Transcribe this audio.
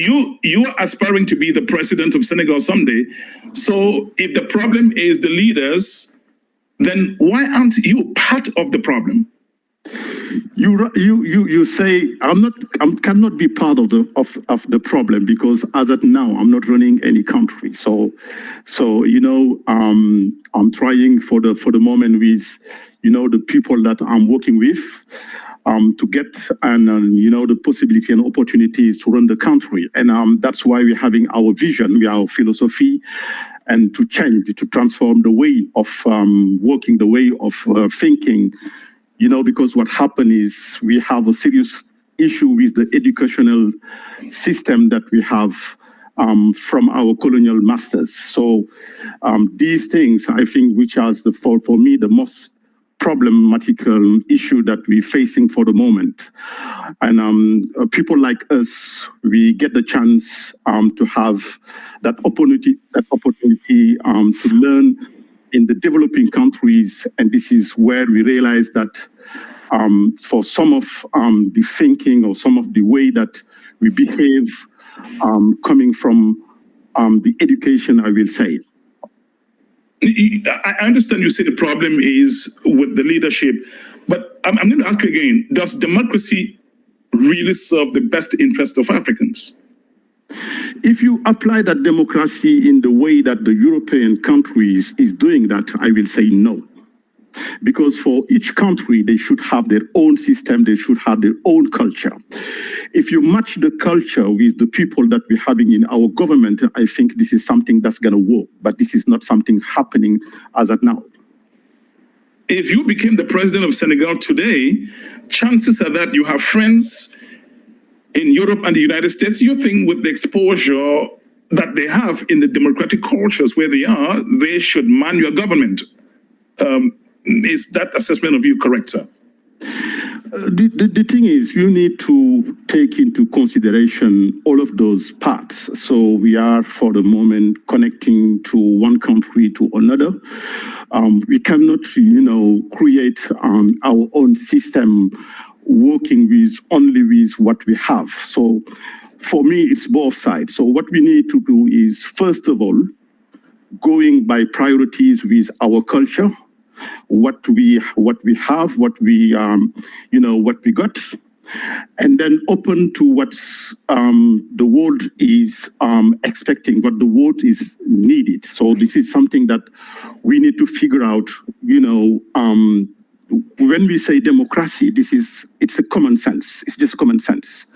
you're aspiring to be the president of Senegal someday. So if the problem is the leaders, then why aren't you part of the problem? You say I cannot be part of the problem, because as at now I'm not running any country. So I'm trying for the moment with the people that I'm working with to get the possibility and opportunities to run the country, and that's why we're having our vision, our philosophy, and to change, to transform the way of working, the way of thinking. Because what happened is we have a serious issue with the educational system that we have from our colonial masters. So these things, I think, which are for me the most problematical issue that we're facing for the moment. And people like us, we get the chance to have that opportunity to learn in the developing countries, and this is where we realize that for some of the thinking or some of the way that we behave, coming from the education, I will say. I understand you say the problem is with the leadership, but I'm going to ask you again, does democracy really serve the best interest of Africans? If you apply that democracy in the way that the European countries is doing that, I will say no. Because for each country, they should have their own system, they should have their own culture. If you match the culture with the people that we're having in our government, I think this is something that's going to work. But this is not something happening as of now. If you became the president of Senegal today, chances are that you have friends in Europe and the United States. You think with the exposure that they have in the democratic cultures where they are, they should man your government. Is that assessment of you correct, sir? The thing is, you need to take into consideration all of those parts. So we are, for the moment, connecting to one country to another. We cannot, create our own system working only with what we have. So for me, it's both sides. So what we need to do is, first of all, going by priorities with our culture, what we have, what we got, and then open to what the world is expecting, what the world is needed. So this is something that we need to figure out. When we say democracy, it's a common sense. It's just common sense.